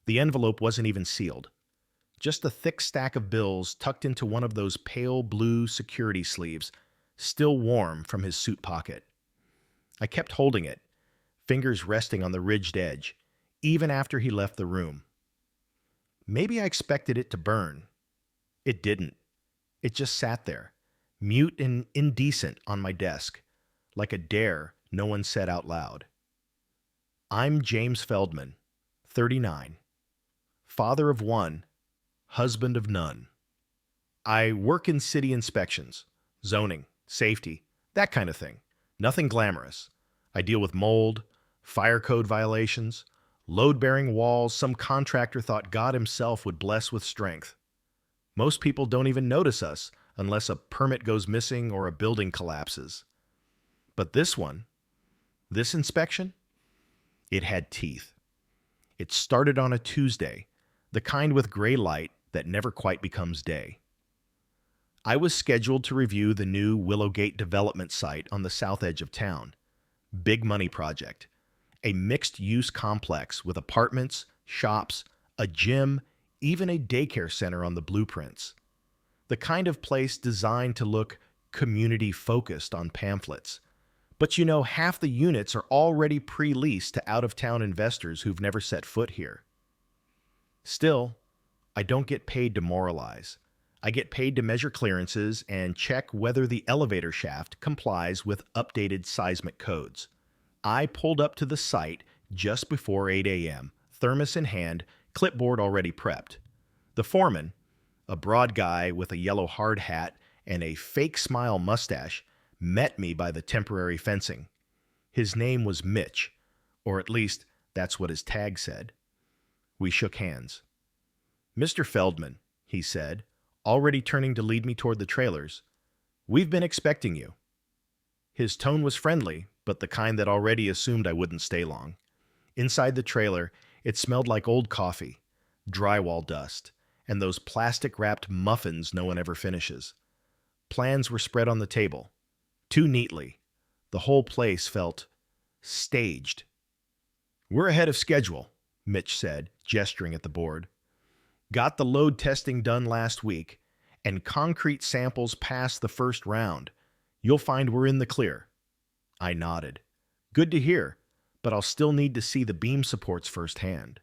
The envelope wasn't even sealed. Just a thick stack of bills tucked into one of those pale blue security sleeves, still warm from his suit pocket. I kept holding it, fingers resting on the ridged edge, even after he left the room. Maybe I expected it to burn. It didn't. It just sat there, mute and indecent on my desk, like a dare no one said out loud. I'm James Feldman, 39, father of one, husband of none. I work in city inspections, zoning, safety, that kind of thing. Nothing glamorous. I deal with mold, fire code violations, load-bearing walls some contractor thought God himself would bless with strength. Most people don't even notice us unless a permit goes missing or a building collapses. But this inspection, it had teeth. It started on a Tuesday, the kind with gray light that never quite becomes day. I was scheduled to review the new Willowgate development site on the south edge of town. Big money project. A mixed-use complex with apartments, shops, a gym, even a daycare center on the blueprints. The kind of place designed to look community-focused on pamphlets. But you know, half the units are already pre-leased to out-of-town investors who've never set foot here. Still, I don't get paid to moralize. I get paid to measure clearances and check whether the elevator shaft complies with updated seismic codes. I pulled up to the site just before 8 a.m., thermos in hand, clipboard already prepped. The foreman, a broad guy with a yellow hard hat and a fake smile mustache, met me by the temporary fencing. His name was Mitch, or at least that's what his tag said. We shook hands. Mr. Feldman, he said, already turning to lead me toward the trailers, we've been expecting you. His tone was friendly, but the kind that already assumed I wouldn't stay long. Inside the trailer, it smelled like old coffee, drywall dust, and those plastic-wrapped muffins no one ever finishes. Plans were spread on the table, too neatly. The whole place felt staged. We're ahead of schedule, Mitch said, gesturing at the board. Got the load testing done last week, and concrete samples passed the first round. You'll find we're in the clear. I nodded. Good to hear, but I'll still need to see the beam supports firsthand.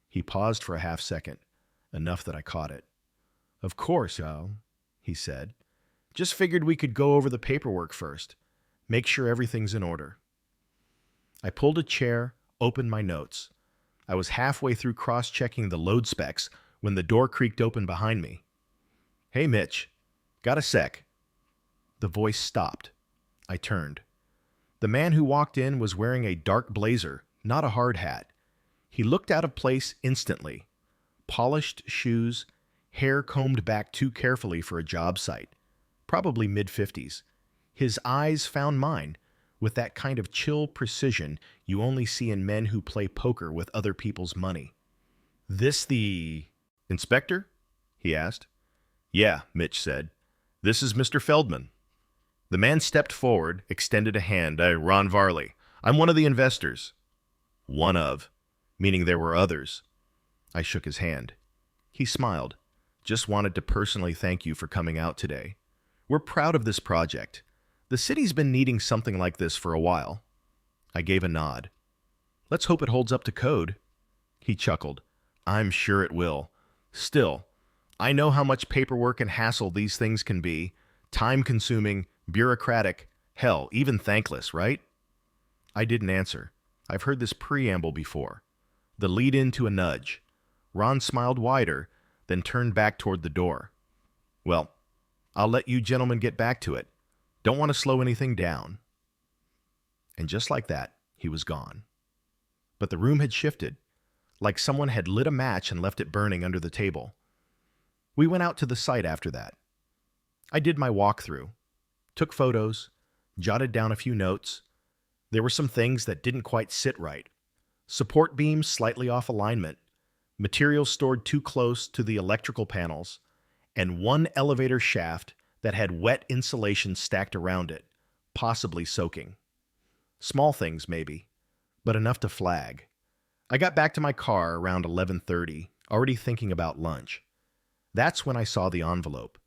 He paused for a half second, enough that I caught it. Of course, Al, he said. Just figured we could go over the paperwork first. Make sure everything's in order. I pulled a chair, opened my notes. I was halfway through cross-checking the load specs when the door creaked open behind me. Hey, Mitch. Got a sec? The voice stopped. I turned. The man who walked in was wearing a dark blazer, not a hard hat. He looked out of place instantly. Polished shoes, hair combed back too carefully for a job site. Probably mid-50s. His eyes found mine, with that kind of chill precision you only see in men who play poker with other people's money. This the inspector? He asked. Yeah, Mitch said. This is Mr. Feldman. The man stepped forward, extended a hand. Ron Varley. I'm one of the investors. One of, meaning there were others. I shook his hand. He smiled. Just wanted to personally thank you for coming out today. We're proud of this project. The city's been needing something like this for a while. I gave a nod. Let's hope it holds up to code. He chuckled. I'm sure it will. Still, I know how much paperwork and hassle these things can be. Time-consuming, bureaucratic, hell, even thankless, right? I didn't answer. I've heard this preamble before. The lead-in to a nudge. Ron smiled wider, then turned back toward the door. Well, I'll let you gentlemen get back to it. Don't want to slow anything down. And just like that, he was gone. But the room had shifted, like someone had lit a match and left it burning under the table. We went out to the site after that. I did my walkthrough, took photos, jotted down a few notes. There were some things that didn't quite sit right. Support beams slightly off alignment, materials stored too close to the electrical panels, and one elevator shaft that had wet insulation stacked around it, possibly soaking. Small things, maybe, but enough to flag. I got back to my car around 11:30, already thinking about lunch. That's when I saw the envelope,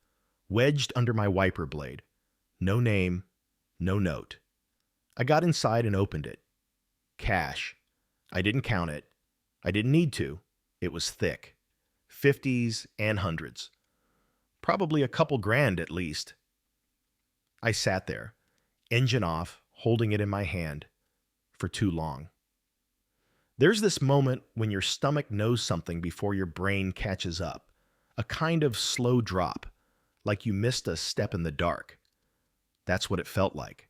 wedged under my wiper blade. No name, no note. I got inside and opened it. Cash. I didn't count it. I didn't need to. It was thick. 50s and hundreds. Probably a couple grand at least. I sat there, engine off, holding it in my hand, for too long. There's this moment when your stomach knows something before your brain catches up. A kind of slow drop, like you missed a step in the dark. That's what it felt like.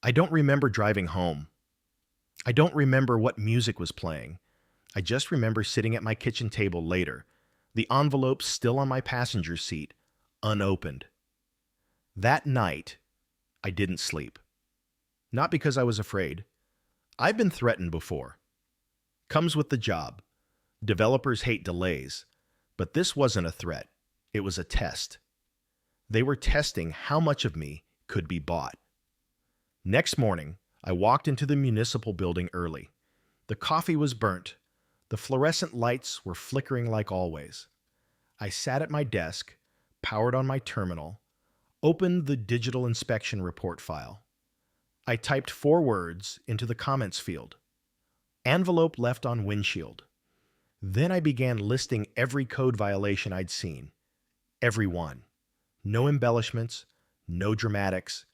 I don't remember driving home. I don't remember what music was playing. I just remember sitting at my kitchen table later, the envelope still on my passenger seat, unopened. That night, I didn't sleep. Not because I was afraid. I've been threatened before. Comes with the job. Developers hate delays. But this wasn't a threat. It was a test. They were testing how much of me could be bought. Next morning, I walked into the municipal building early. The coffee was burnt. The fluorescent lights were flickering like always. I sat at my desk, powered on my terminal, opened the digital inspection report file. I typed 4 words into the comments field. Envelope left on windshield. Then I began listing every code violation I'd seen. Every one. No embellishments, no dramatics,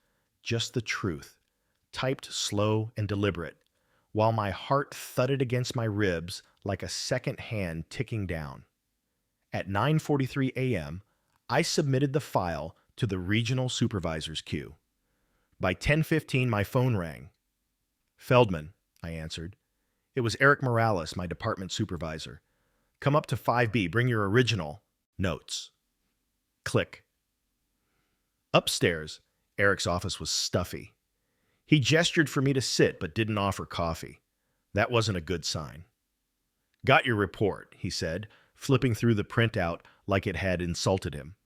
just the truth, typed slow and deliberate, while my heart thudded against my ribs like a second hand ticking down. At 9:43 a.m., I submitted the file to the regional supervisor's queue. By 10:15, my phone rang. "Feldman," I answered. It was Eric Morales, my department supervisor. "Come up to 5B, bring your original notes." Click. Upstairs, Eric's office was stuffy. He gestured for me to sit but didn't offer coffee. That wasn't a good sign. "Got your report," he said, flipping through the printout like it had insulted him.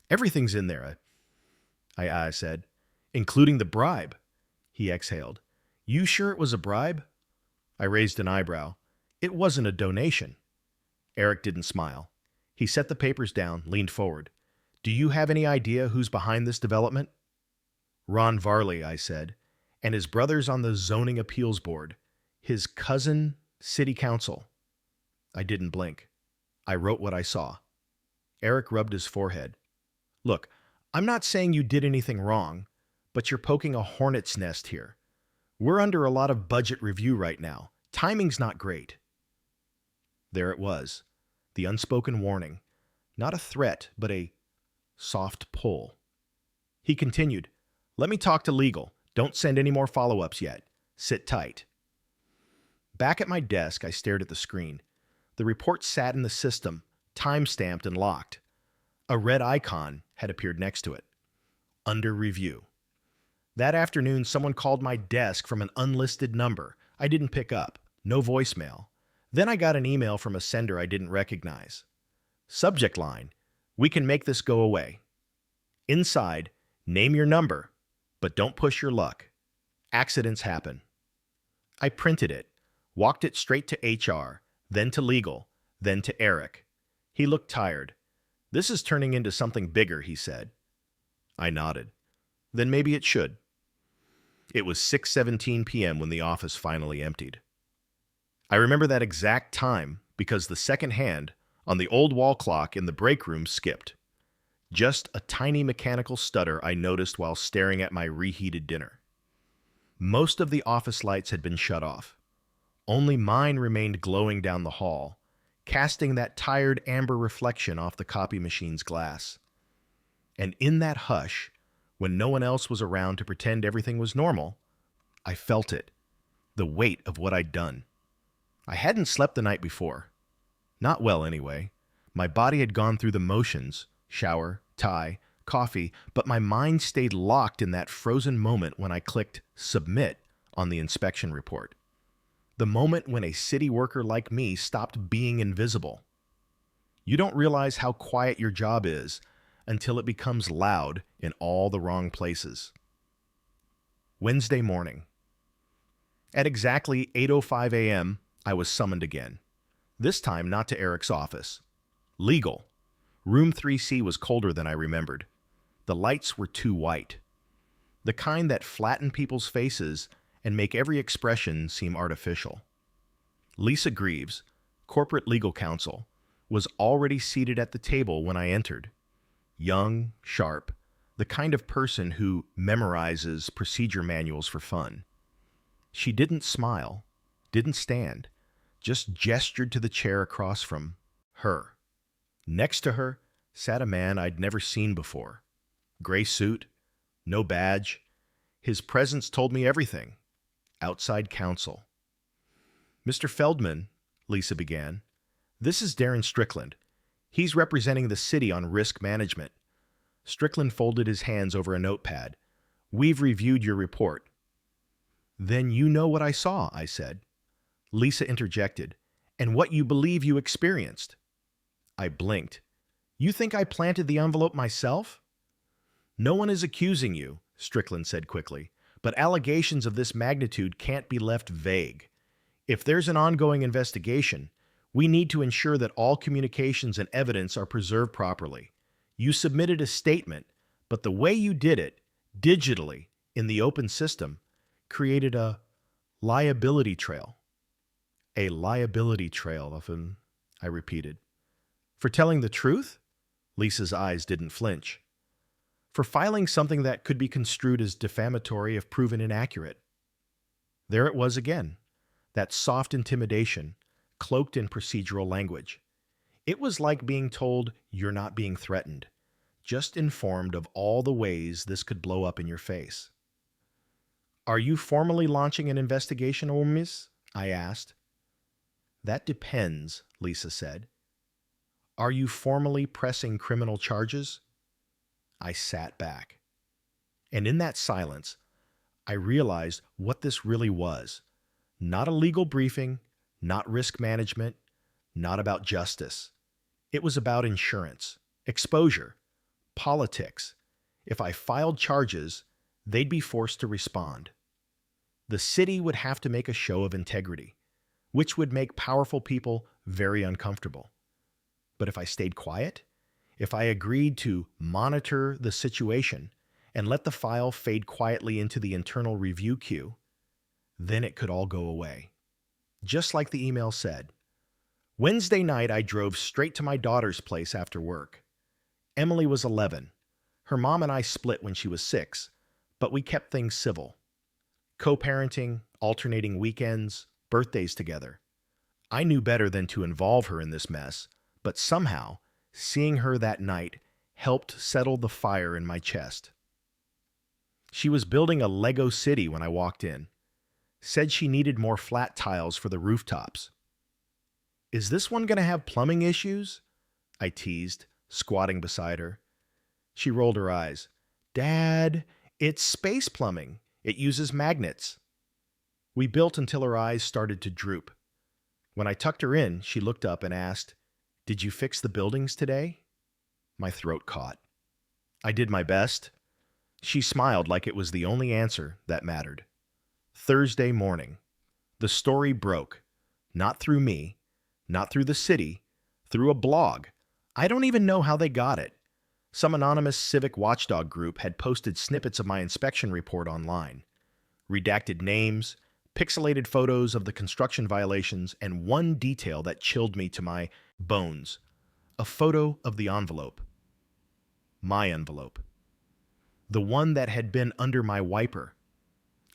"Everything's in there," I said. "Including the bribe." He exhaled. "You sure it was a bribe?" I raised an eyebrow. "It wasn't a donation." Eric didn't smile. He set the papers down, leaned forward. "Do you have any idea who's behind this development?" "Ron Varley," I said, "and his brother's on the zoning appeals board. His cousin, city council." I didn't blink. I wrote what I saw. Eric rubbed his forehead. "Look, I'm not saying you did anything wrong, but you're poking a hornet's nest here. We're under a lot of budget review right now. Timing's not great." There it was, the unspoken warning. Not a threat, but a soft pull. He continued, "Let me talk to legal. Don't send any more follow-ups yet. Sit tight." Back at my desk, I stared at the screen. The report sat in the system, time-stamped and locked. A red icon had appeared next to it. Under review. That afternoon, someone called my desk from an unlisted number. I didn't pick up. No voicemail. Then I got an email from a sender I didn't recognize. Subject line, "We can make this go away." Inside, "Name your number, but don't push your luck. Accidents happen." I printed it, walked it straight to HR, then to legal, then to Eric. He looked tired. "This is turning into something bigger," he said. I nodded. "Then maybe it should." It was 6:17 p.m. when the office finally emptied. I remember that exact time because the second hand on the old wall clock in the break room skipped. Just a tiny mechanical stutter I noticed while staring at my reheated dinner. Most of the office lights had been shut off. Only mine remained glowing down the hall, casting that tired amber reflection off the copy machine's glass. And in that hush, when no one else was around to pretend everything was normal, I felt it, the weight of what I'd done. I hadn't slept the night before. Not well, anyway. My body had gone through the motions, shower, tie, coffee, but my mind stayed locked in that frozen moment when I clicked Submit on the inspection report. The moment when a city worker like me stopped being invisible. You don't realize how quiet your job is until it becomes loud in all the wrong places. Wednesday morning. At exactly 8:05 a.m., I was summoned again. This time not to Eric's office. Legal. Room 3C was colder than I remembered. The lights were too white. The kind that flatten people's faces and make every expression seem artificial. Lisa Greaves, corporate legal counsel, was already seated at the table when I entered. Young, sharp, the kind of person who memorizes procedure manuals for fun. She didn't smile, didn't stand, just gestured to the chair across from her. Next to her sat a man I'd never seen before. Gray suit, no badge. His presence told me everything. Outside counsel. Mr. Feldman, Lisa began, this is Darren Strickland. He's representing the city on risk management. Strickland folded his hands over a notepad. We've reviewed your report. Then you know what I saw, I said. Lisa interjected, and what you believe you experienced. I blinked. You think I planted the envelope myself? No one is accusing you, Strickland said quickly, but allegations of this magnitude can't be left vague. If there's an ongoing investigation, we need to ensure that all communications and evidence are preserved properly. You submitted a statement, but the way you did it, digitally, in the open system, created a liability trail. A liability trail of him, I repeated. For telling the truth? Lisa's eyes didn't flinch. For filing something that could be construed as defamatory if proven inaccurate. There it was again, that soft intimidation, cloaked in procedural language. It was like being told you're not being threatened, just informed of all the ways this could blow up in your face. Are you formally launching an investigation, miss? I asked. That depends, Lisa said. Are you formally pressing criminal charges? I sat back. And in that silence, I realized what this really was. Not a legal briefing, not risk management, not about justice. It was about insurance, exposure, politics. If I filed charges, they'd be forced to respond. The city would have to make a show of integrity, which would make powerful people very uncomfortable. But if I stayed quiet, if I agreed to monitor the situation and let the file fade quietly into the internal review queue, then it could all go away. Just like the email said. Wednesday night, I drove straight to my daughter's place after work. Emily was 11. Her mom and I split when she was 6, but we kept things civil. Co-parenting, alternating weekends, birthdays together. I knew better than to involve her in this mess, but somehow, seeing her that night helped settle the fire in my chest. She was building a Lego city when I walked in. Said she needed more flat tiles for the rooftops. Is this one going to have plumbing issues? I teased, squatting beside her. She rolled her eyes. Dad, it's space plumbing. It uses magnets. We built until her eyes started to droop. When I tucked her in, she looked up and asked, Did you fix the buildings today? My throat caught. I did my best. She smiled like it was the only answer that mattered. Thursday morning. The story broke. Not through me, not through the city, through a blog. I don't even know how they got it. Some anonymous civic watchdog group had posted snippets of my inspection report online. Redacted names, pixelated photos of the construction violations, and one detail that chilled me to my bones. A photo of the envelope. My envelope. The one that had been under my wiper.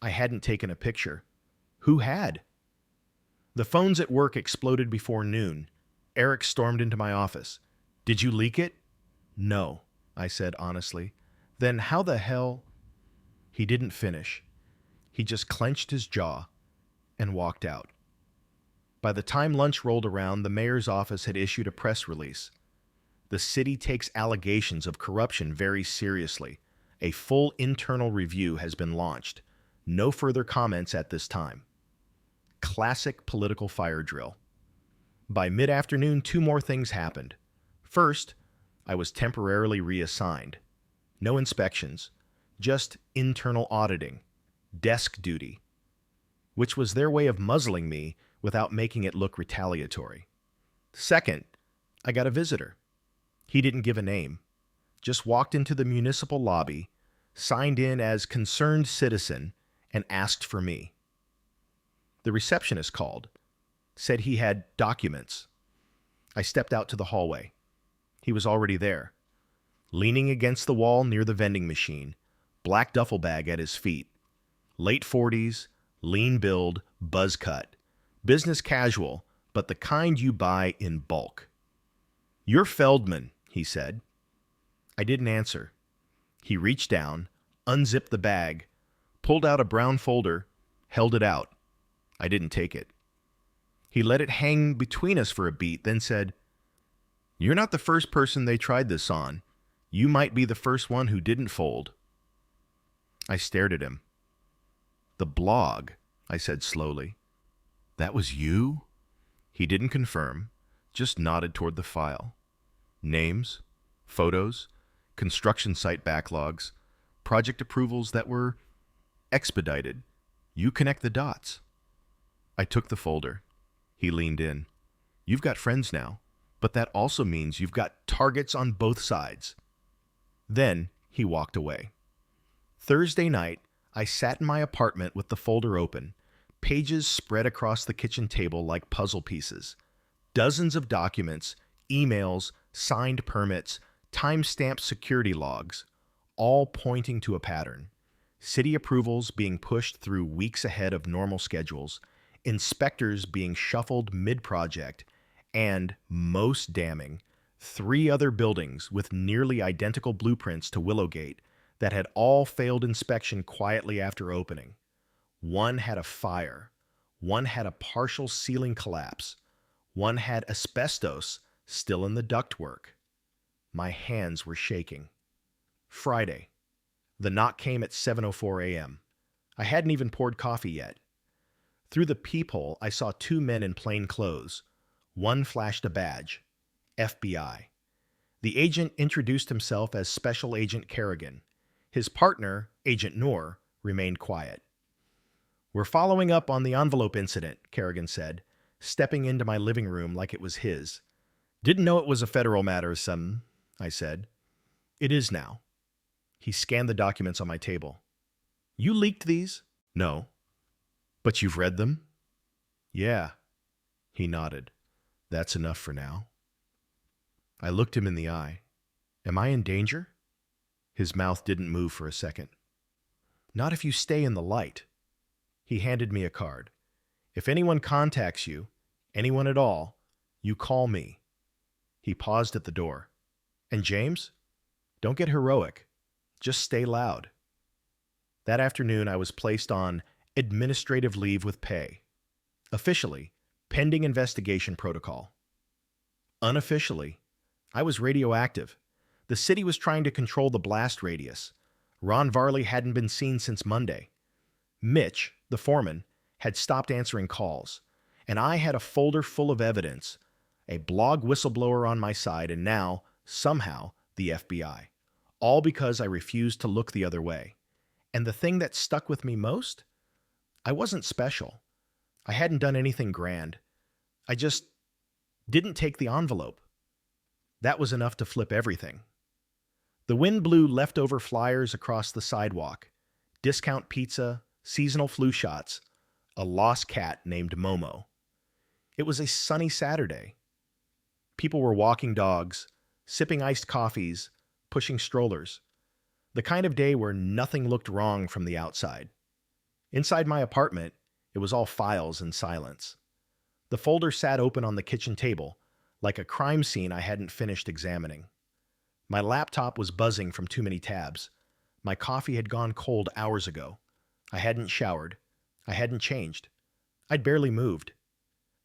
I hadn't taken a picture. Who had? The phones at work exploded before noon. Eric stormed into my office. Did you leak it? No, I said honestly. Then how the hell? He didn't finish. He just clenched his jaw and walked out. By the time lunch rolled around, the mayor's office had issued a press release. The city takes allegations of corruption very seriously. A full internal review has been launched. No further comments at this time. Classic political fire drill. By mid-afternoon, 2 more things happened. First, I was temporarily reassigned. No inspections, just internal auditing, desk duty, which was their way of muzzling me without making it look retaliatory. Second, I got a visitor. He didn't give a name, just walked into the municipal lobby, signed in as concerned citizen, and asked for me. The receptionist called, said he had documents. I stepped out to the hallway. He was already there, leaning against the wall near the vending machine, black duffel bag at his feet. Late 40s, lean build, buzz cut. Business casual, but the kind you buy in bulk. "You're Feldman," he said. I didn't answer. He reached down, unzipped the bag, pulled out a brown folder, held it out. I didn't take it. He let it hang between us for a beat, then said, "You're not the first person they tried this on. You might be the first one who didn't fold." I stared at him. "The blog," I said slowly. "That was you?" He didn't confirm, just nodded toward the file. Names, photos, construction site backlogs, project approvals that were expedited. You connect the dots. I took the folder. He leaned in. "You've got friends now, but that also means you've got targets on both sides." Then he walked away. Thursday night, I sat in my apartment with the folder open, pages spread across the kitchen table like puzzle pieces. Dozens of documents, emails, signed permits, time-stamped security logs, all pointing to a pattern. City approvals being pushed through weeks ahead of normal schedules, inspectors being shuffled mid-project, and, most damning, 3 other buildings with nearly identical blueprints to Willowgate that had all failed inspection quietly after opening. One had a fire, one had a partial ceiling collapse, one had asbestos still in the ductwork. My hands were shaking. Friday. The knock came at 7:04 a.m. I hadn't even poured coffee yet. Through the peephole, I saw 2 men in plain clothes. One flashed a badge. FBI. The agent introduced himself as Special Agent Kerrigan. His partner, Agent Noor, remained quiet. "We're following up on the envelope incident," Kerrigan said, stepping into my living room like it was his. "Didn't know it was a federal matter, son," I said. "It is now." He scanned the documents on my table. "You leaked these?" "No." "But you've read them?" "Yeah." He nodded. "That's enough for now." I looked him in the eye. "Am I in danger?" His mouth didn't move for a second. "Not if you stay in the light." He handed me a card. "If anyone contacts you, anyone at all, you call me." He paused at the door. "And James? Don't get heroic. Just stay loud." That afternoon, I was placed on administrative leave with pay. Officially, pending investigation protocol. Unofficially, I was radioactive. The city was trying to control the blast radius. Ron Varley hadn't been seen since Monday. Mitch, the foreman, had stopped answering calls, and I had a folder full of evidence, a blog whistleblower on my side, and now, somehow, the FBI. All because I refused to look the other way. And the thing that stuck with me most? I wasn't special. I hadn't done anything grand. I just didn't take the envelope. That was enough to flip everything. The wind blew leftover flyers across the sidewalk. Discount pizza, seasonal flu shots, a lost cat named Momo. It was a sunny Saturday. People were walking dogs, sipping iced coffees, pushing strollers. The kind of day where nothing looked wrong from the outside. Inside my apartment, it was all files and silence. The folder sat open on the kitchen table, like a crime scene I hadn't finished examining. My laptop was buzzing from too many tabs. My coffee had gone cold hours ago. I hadn't showered. I hadn't changed. I'd barely moved.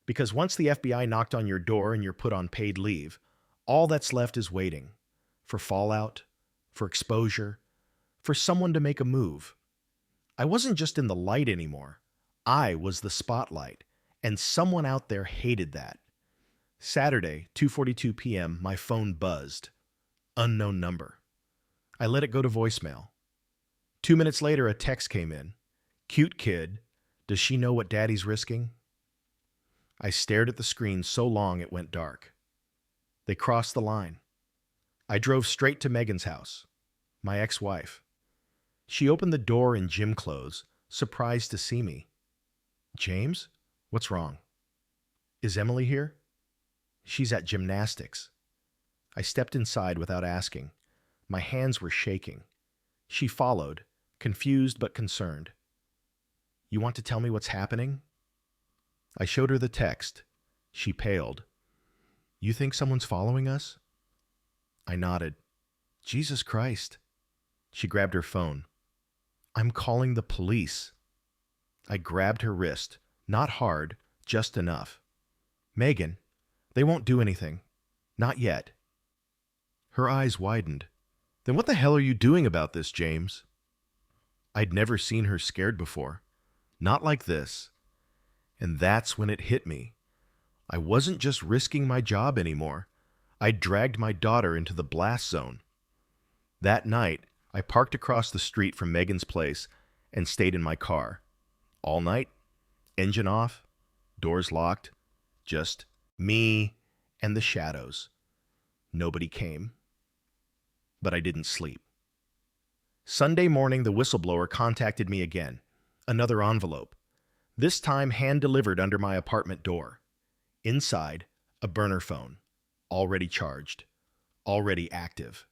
Because once the FBI knocked on your door and you're put on paid leave, all that's left is waiting. For fallout, for exposure, for someone to make a move. I wasn't just in the light anymore. I was the spotlight, and someone out there hated that. Saturday, 2:42 p.m., my phone buzzed. Unknown number. I let it go to voicemail. 2 minutes later, a text came in. "Cute kid. Does she know what daddy's risking?" I stared at the screen so long it went dark. They crossed the line. I drove straight to Megan's house, my ex-wife. She opened the door in gym clothes, surprised to see me. James? What's wrong? Is Emily here? She's at gymnastics. I stepped inside without asking. My hands were shaking. She followed, confused but concerned. You want to tell me what's happening? I showed her the text. She paled. You think someone's following us? I nodded. Jesus Christ. She grabbed her phone. I'm calling the police. I grabbed her wrist. Not hard, just enough. Megan, they won't do anything. Not yet. Her eyes widened. Then what the hell are you doing about this, James? I'd never seen her scared before. Not like this. And that's when it hit me. I wasn't just risking my job anymore. I'd dragged my daughter into the blast zone. That night, I parked across the street from Megan's place and stayed in my car. All night, engine off, doors locked, just me and the shadows. Nobody came. But I didn't sleep. Sunday morning, the whistleblower contacted me again. Another envelope. This time hand-delivered under my apartment door. Inside, a burner phone. Already charged. Already active.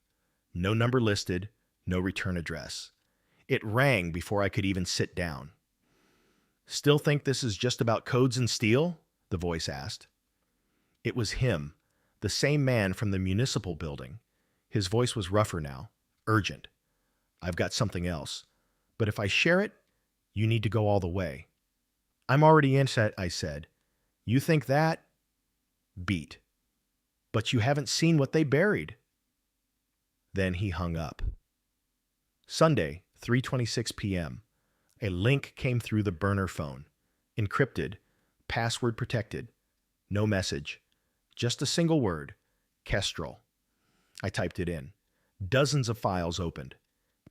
No number listed, no return address. It rang before I could even sit down. Still think this is just about codes and steel? The voice asked. It was him, the same man from the municipal building. His voice was rougher now, urgent. I've got something else, but if I share it, you need to go all the way. I'm already in, I said. You think that? Beat. But you haven't seen what they buried. Then he hung up. Sunday, 3:26 p.m. A link came through the burner phone. Encrypted, password protected. No message. Just a single word. Kestrel. I typed it in. Dozens of files opened.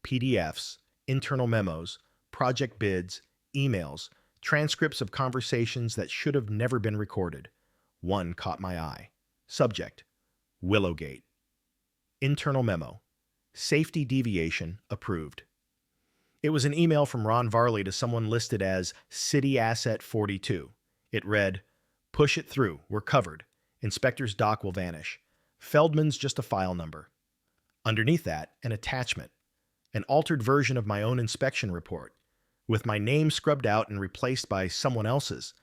PDFs, internal memos, project bids, emails, transcripts of conversations that should have never been recorded. One caught my eye. Subject: Willowgate. Internal memo: safety deviation approved. It was an email from Ron Varley to someone listed as City Asset 42. It read, push it through, we're covered. Inspector's dock will vanish. Feldman's just a file number. Underneath that, an attachment. An altered version of my own inspection report, with my name scrubbed out and replaced by someone else's.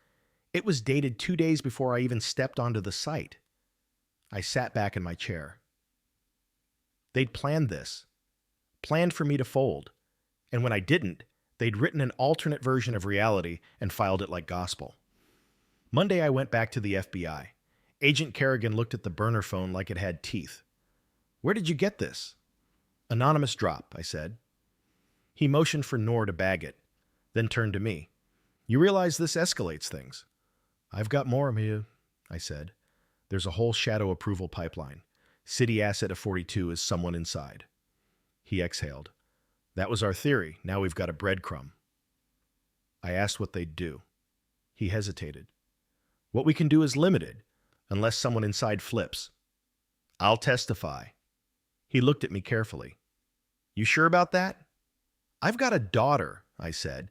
It was dated 2 days before I even stepped onto the site. I sat back in my chair. They'd planned this. Planned for me to fold. And when I didn't, they'd written an alternate version of reality and filed it like gospel. Monday, I went back to the FBI. Agent Kerrigan looked at the burner phone like it had teeth. Where did you get this? Anonymous drop, I said. He motioned for Noor to bag it, then turned to me. You realize this escalates things. I've got more of you, I said. There's a whole shadow approval pipeline. City Asset of 42 is someone inside. He exhaled. That was our theory. Now we've got a breadcrumb. I asked what they'd do. He hesitated. What we can do is limited, unless someone inside flips. I'll testify. He looked at me carefully. You sure about that? I've got a daughter, I said.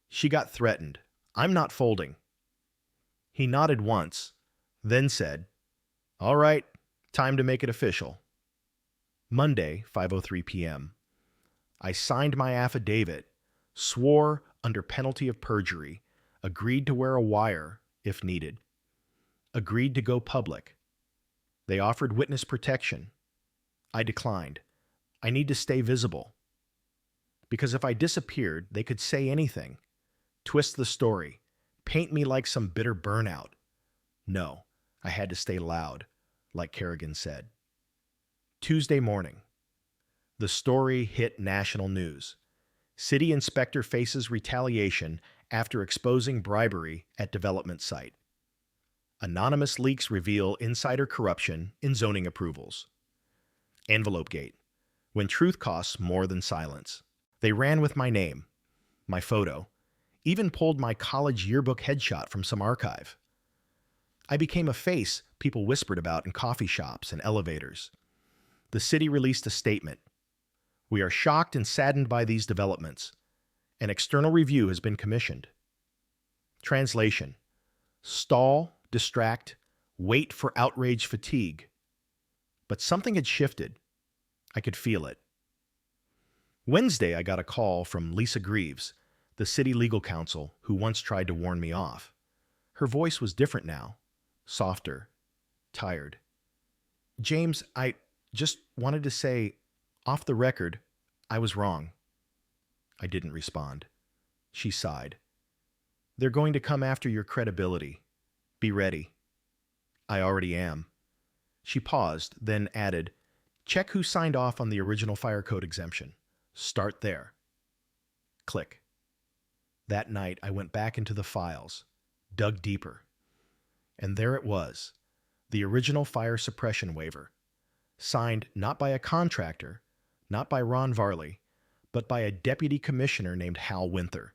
She got threatened. I'm not folding. He nodded once, then said, All right, time to make it official. Monday, 5:03 p.m. I signed my affidavit, swore under penalty of perjury, agreed to wear a wire if needed, agreed to go public. They offered witness protection. I declined. I need to stay visible. Because if I disappeared, they could say anything, twist the story, paint me like some bitter burnout. No, I had to stay loud, like Kerrigan said. Tuesday morning. The story hit national news. City inspector faces retaliation after exposing bribery at development site. Anonymous leaks reveal insider corruption in zoning approvals. Envelope gate. When truth costs more than silence. They ran with my name, my photo, even pulled my college yearbook headshot from some archive. I became a face people whispered about in coffee shops and elevators. The city released a statement. We are shocked and saddened by these developments. An external review has been commissioned. Translation: stall, distract, wait for outrage fatigue. But something had shifted. I could feel it. Wednesday, I got a call from Lisa Greaves, the city legal counsel who once tried to warn me off. Her voice was different now, softer, tired. James, I just wanted to say, off the record, I was wrong. I didn't respond. She sighed. They're going to come after your credibility. Be ready. I already am. She paused, then added, check who signed off on the original fire code exemption. Start there. Click. That night, I went back into the files, dug deeper. And there it was, the original fire suppression waiver, signed not by a contractor, not by Ron Varley, but by a deputy commissioner named Hal Winther.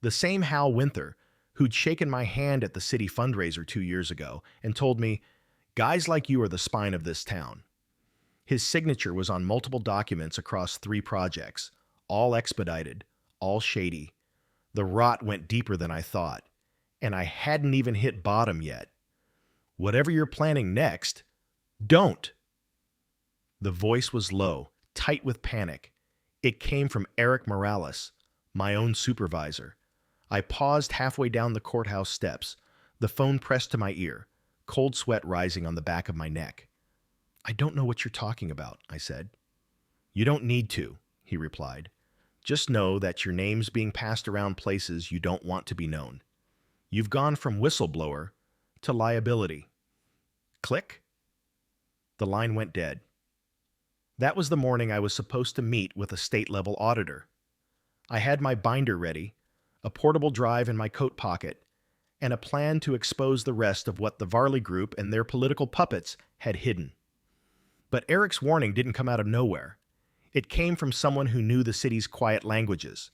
The same Hal Winther who'd shaken my hand at the city fundraiser 2 years ago and told me, guys like you are the spine of this town. His signature was on multiple documents across 3 projects, all expedited, all shady. The rot went deeper than I thought, and I hadn't even hit bottom yet. Whatever you're planning next, don't. The voice was low, tight with panic. It came from Eric Morales, my own supervisor. I paused halfway down the courthouse steps, the phone pressed to my ear, cold sweat rising on the back of my neck. I don't know what you're talking about, I said. You don't need to, he replied. Just know that your name's being passed around places you don't want to be known. You've gone from whistleblower to liability. Click. The line went dead. That was the morning I was supposed to meet with a state-level auditor. I had my binder ready, a portable drive in my coat pocket, and a plan to expose the rest of what the Varley Group and their political puppets had hidden. But Eric's warning didn't come out of nowhere. It came from someone who knew the city's quiet languages,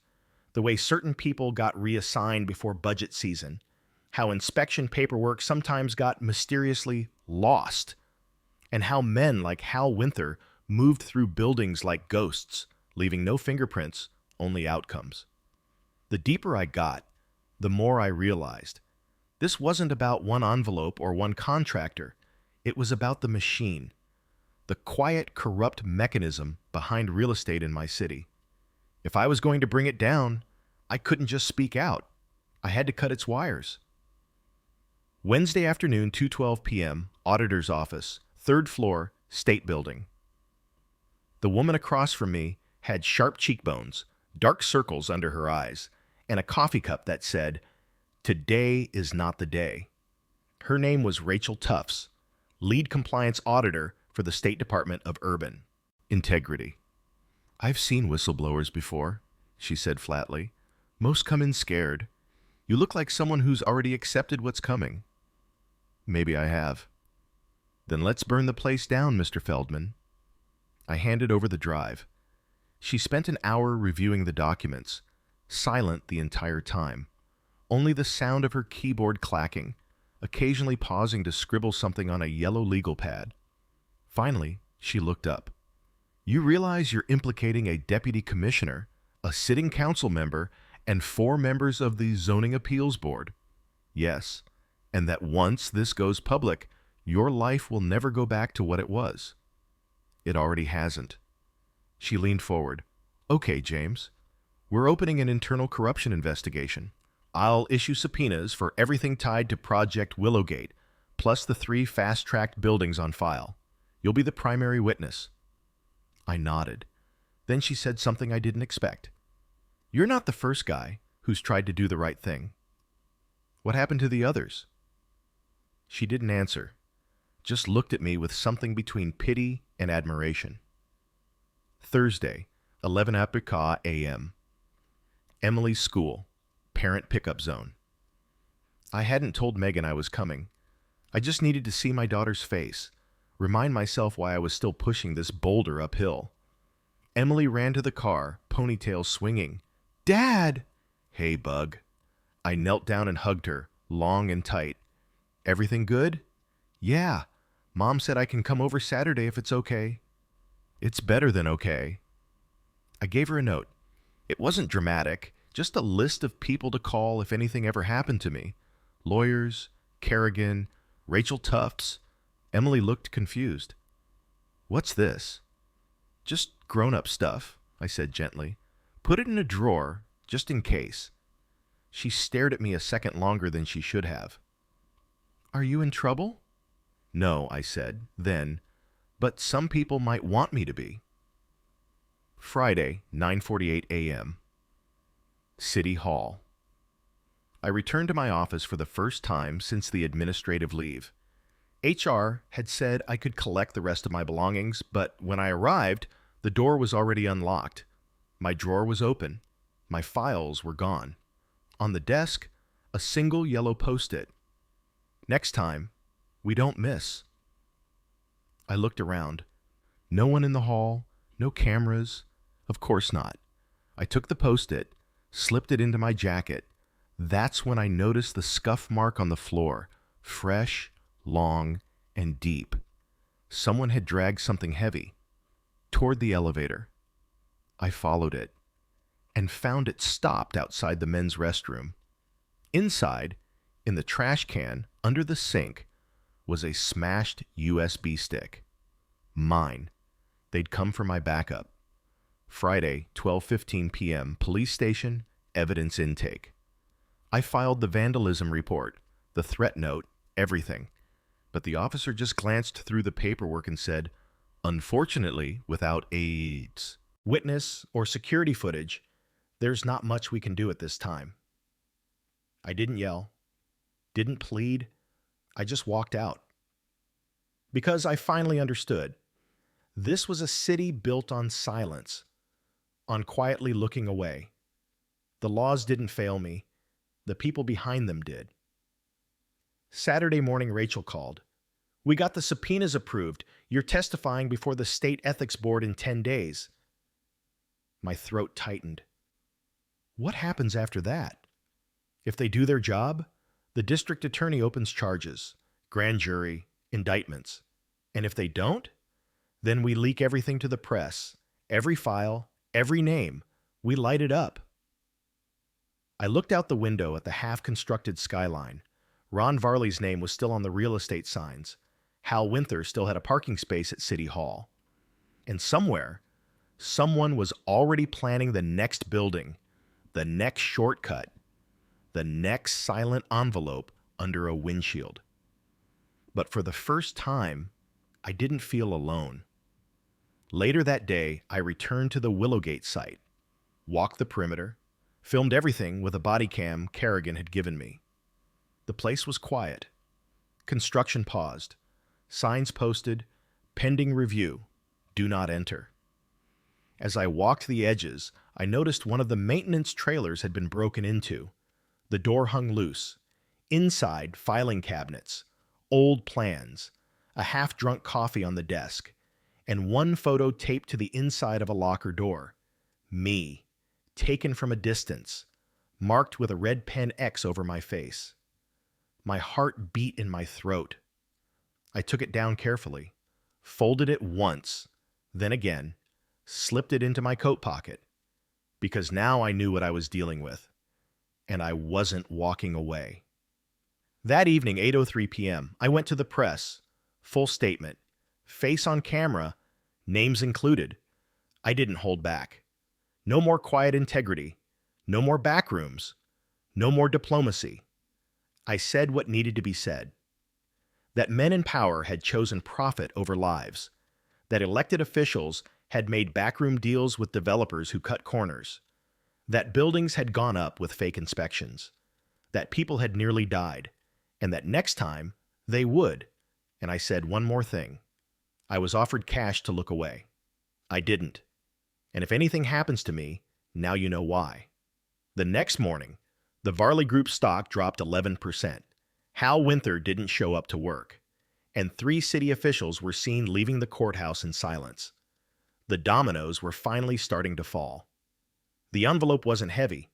the way certain people got reassigned before budget season, how inspection paperwork sometimes got mysteriously lost, and how men like Hal Winther moved through buildings like ghosts, leaving no fingerprints, only outcomes. The deeper I got, the more I realized. This wasn't about one envelope or one contractor. It was about the machine, the quiet, corrupt mechanism behind real estate in my city. If I was going to bring it down, I couldn't just speak out. I had to cut its wires. Wednesday afternoon, 2:12 p.m., auditor's office, 3rd floor, State Building. The woman across from me had sharp cheekbones, dark circles under her eyes, and a coffee cup that said, "Today is not the day." Her name was Rachel Tufts, lead compliance auditor for the State Department of Urban Integrity. "I've seen whistleblowers before," she said flatly. "Most come in scared. You look like someone who's already accepted what's coming." "Maybe I have." "Then let's burn the place down, Mr. Feldman." I handed over the drive. She spent an hour reviewing the documents, silent the entire time. Only the sound of her keyboard clacking, occasionally pausing to scribble something on a yellow legal pad. Finally, she looked up. "You realize you're implicating a deputy commissioner, a sitting council member, and 4 members of the Zoning Appeals Board?" "Yes, and that once this goes public, your life will never go back to what it was." "It already hasn't." She leaned forward. "Okay, James. We're opening an internal corruption investigation. I'll issue subpoenas for everything tied to Project Willowgate, plus the 3 fast-tracked buildings on file. You'll be the primary witness." I nodded. Then she said something I didn't expect. "You're not the first guy who's tried to do the right thing. What happened to the others?" She didn't answer, just looked at me with something between pity and admiration. Thursday, 11 apricot a.m. Emily's school, parent pickup zone. I hadn't told Megan I was coming. I just needed to see my daughter's face, remind myself why I was still pushing this boulder uphill. Emily ran to the car, ponytail swinging. "Dad!" "Hey, bug." I knelt down and hugged her, long and tight. Everything good? Yeah. Mom said I can come over Saturday if it's okay. It's better than okay. I gave her a note. It wasn't dramatic, just a list of people to call if anything ever happened to me. Lawyers, Kerrigan, Rachel Tufts. Emily looked confused. What's this? Just grown-up stuff, I said gently. Put it in a drawer, just in case. She stared at me a second longer than she should have. Are you in trouble? No, I said, then, but some people might want me to be. Friday, 9:48 a.m. City Hall. I returned to my office for the first time since the administrative leave. HR had said I could collect the rest of my belongings, but when I arrived, the door was already unlocked. My drawer was open. My files were gone. On the desk, a single yellow post-it. Next time, we don't miss. I looked around. No one in the hall, no cameras. Of course not. I took the post-it, slipped it into my jacket. That's when I noticed the scuff mark on the floor, fresh, long, and deep. Someone had dragged something heavy toward the elevator. I followed it and found it stopped outside the men's restroom. Inside, in the trash can under the sink, was a smashed USB stick. Mine. They'd come for my backup. Friday, 12:15 p.m., police station, evidence intake. I filed the vandalism report, the threat note, everything. But the officer just glanced through the paperwork and said, unfortunately, without aids, witness, or security footage, there's not much we can do at this time. I didn't yell, didn't plead. I just walked out. Because I finally understood. This was a city built on silence, on quietly looking away. The laws didn't fail me. The people behind them did. Saturday morning, Rachel called. We got the subpoenas approved. You're testifying before the state ethics board in 10 days. My throat tightened. What happens after that? If they do their job, the district attorney opens charges, grand jury, indictments. And if they don't, then we leak everything to the press, every file, every name. We light it up. I looked out the window at the half-constructed skyline. Ron Varley's name was still on the real estate signs. Hal Winther still had a parking space at City Hall. And somewhere, someone was already planning the next building, the next shortcut, the next silent envelope under a windshield. But for the first time, I didn't feel alone. Later that day, I returned to the Willowgate site, walked the perimeter, filmed everything with a body cam Kerrigan had given me. The place was quiet. Construction paused. Signs posted, pending review, do not enter. As I walked the edges, I noticed one of the maintenance trailers had been broken into. The door hung loose. Inside, filing cabinets, old plans, a half-drunk coffee on the desk, and one photo taped to the inside of a locker door. Me, taken from a distance, marked with a red pen X over my face. My heart beat in my throat. I took it down carefully, folded it once, then again, slipped it into my coat pocket, because now I knew what I was dealing with, and I wasn't walking away. That evening, 8:03 p.m., I went to the press, full statement, face on camera, names included. I didn't hold back. No more quiet integrity, no more backrooms, no more diplomacy. I said what needed to be said. That men in power had chosen profit over lives, that elected officials had made backroom deals with developers who cut corners, that buildings had gone up with fake inspections, that people had nearly died, and that next time they would. And I said one more thing. I was offered cash to look away. I didn't. And if anything happens to me, now you know why. The next morning, the Varley Group stock dropped 11%. Hal Winther didn't show up to work, and 3 city officials were seen leaving the courthouse in silence. The dominoes were finally starting to fall. The envelope wasn't heavy,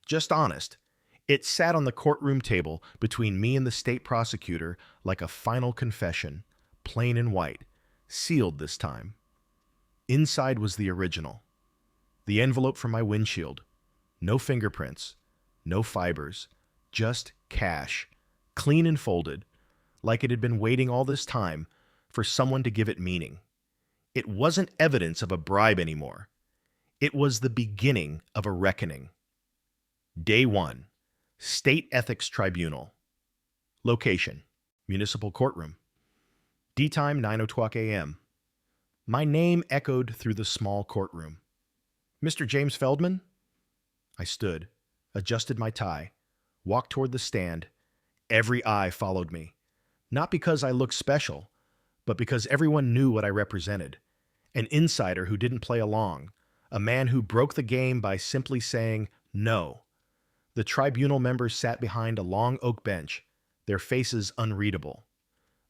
just honest. It sat on the courtroom table between me and the state prosecutor like a final confession, plain and white, sealed this time. Inside was the original. The envelope from my windshield. No fingerprints, no fibers, just cash, clean and folded, like it had been waiting all this time for someone to give it meaning. It wasn't evidence of a bribe anymore. It was the beginning of a reckoning. Day 1. State Ethics Tribunal. Location: Municipal Courtroom. D-time 9:00 a.m. My name echoed through the small courtroom. Mr. James Feldman? I stood, adjusted my tie, walked toward the stand. Every eye followed me. Not because I looked special, but because everyone knew what I represented. An insider who didn't play along. A man who broke the game by simply saying no. The tribunal members sat behind a long oak bench, their faces unreadable.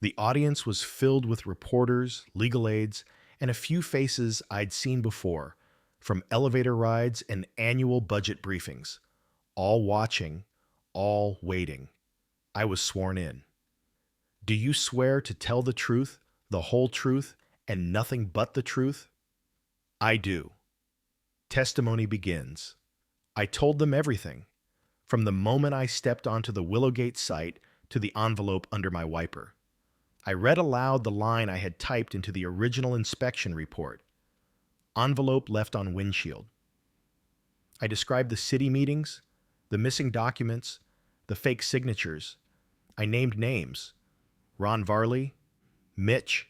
The audience was filled with reporters, legal aides, and a few faces I'd seen before, from elevator rides and annual budget briefings. All watching, all waiting. I was sworn in. Do you swear to tell the truth, the whole truth, and nothing but the truth? I do. Testimony begins. I told them everything, from the moment I stepped onto the Willowgate site to the envelope under my wiper. I read aloud the line I had typed into the original inspection report. Envelope left on windshield. I described the city meetings, the missing documents, the fake signatures. I named names. Ron Varley, Mitch,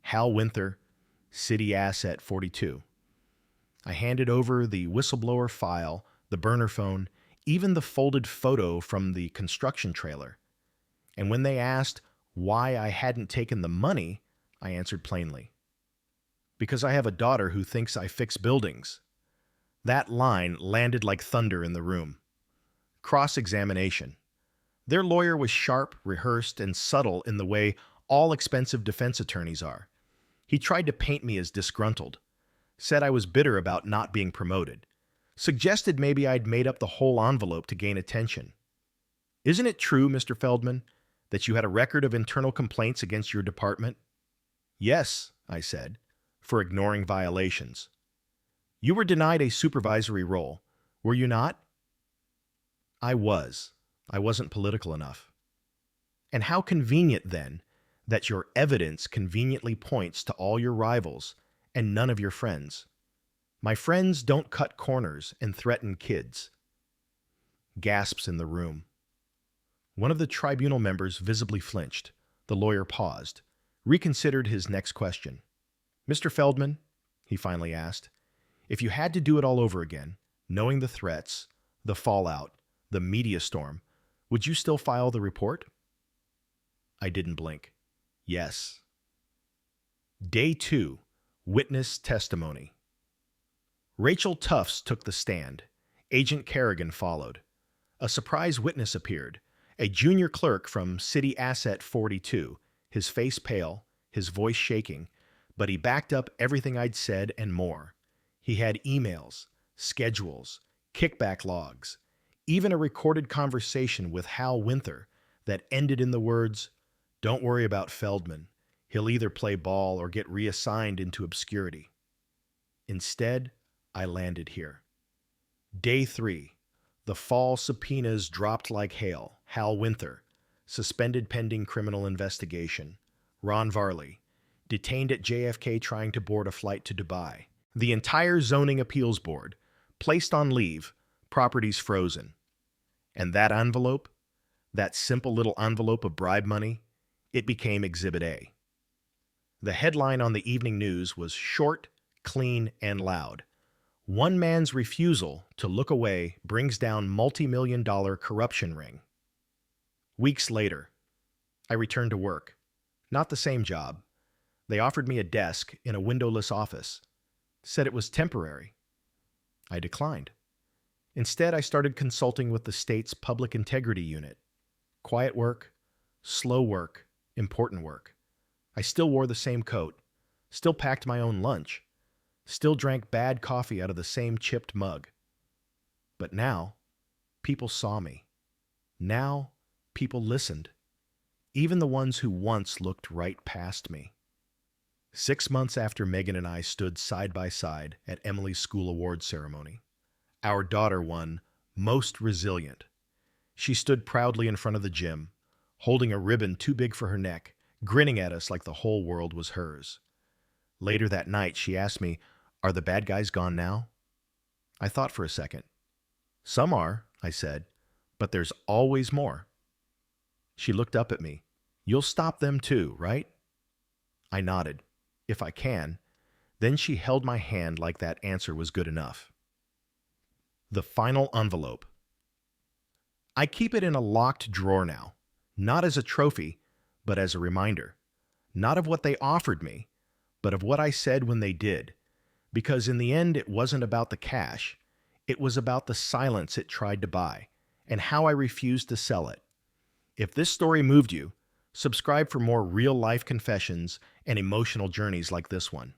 Hal Winther, City Asset 42. I handed over the whistleblower file, the burner phone, even the folded photo from the construction trailer. And when they asked why I hadn't taken the money, I answered plainly. Because I have a daughter who thinks I fix buildings. That line landed like thunder in the room. Cross-examination. Their lawyer was sharp, rehearsed, and subtle in the way all expensive defense attorneys are. He tried to paint me as disgruntled, said I was bitter about not being promoted, suggested maybe I'd made up the whole envelope to gain attention. Isn't it true, Mr. Feldman, that you had a record of internal complaints against your department? Yes, I said, for ignoring violations. You were denied a supervisory role, were you not? I was. I wasn't political enough. And how convenient, then, that your evidence conveniently points to all your rivals and none of your friends. My friends don't cut corners and threaten kids. Gasps in the room. One of the tribunal members visibly flinched. The lawyer paused, reconsidered his next question. Mr. Feldman, he finally asked, if you had to do it all over again, knowing the threats, the fallout, the media storm, would you still file the report? I didn't blink. Yes. Day 2. Witness testimony. Rachel Tufts took the stand. Agent Kerrigan followed. A surprise witness appeared, a junior clerk from City Asset 42, his face pale, his voice shaking, but he backed up everything I'd said and more. He had emails, schedules, kickback logs, even a recorded conversation with Hal Winther that ended in the words, "Don't worry about Feldman. He'll either play ball or get reassigned into obscurity." Instead, I landed here. Day 3. The fall subpoenas dropped like hail. Hal Winther, suspended pending criminal investigation. Ron Varley, detained at JFK trying to board a flight to Dubai. The entire zoning appeals board, placed on leave, properties frozen. And that envelope, that simple little envelope of bribe money, it became Exhibit A. The headline on the evening news was short, clean, and loud. One man's refusal to look away brings down multi-million-dollar corruption ring. Weeks later, I returned to work. Not the same job. They offered me a desk in a windowless office. Said it was temporary. I declined. Instead, I started consulting with the state's public integrity unit. Quiet work, slow work, important work. I still wore the same coat, still packed my own lunch, still drank bad coffee out of the same chipped mug. But now, people saw me. Now, people listened, even the ones who once looked right past me. 6 months after Megan and I stood side by side at Emily's school award ceremony, our daughter won Most Resilient. She stood proudly in front of the gym, holding a ribbon too big for her neck, grinning at us like the whole world was hers. Later that night, she asked me, "Are the bad guys gone now?" I thought for a second. "Some are," I said, "but there's always more." She looked up at me. "You'll stop them too, right?" I nodded. "If I can." Then she held my hand like that answer was good enough. The final envelope. I keep it in a locked drawer now, not as a trophy, but as a reminder. Not of what they offered me, but of what I said when they did. Because in the end, it wasn't about the cash. It was about the silence it tried to buy, and how I refused to sell it. If this story moved you, subscribe for more real-life confessions and emotional journeys like this one.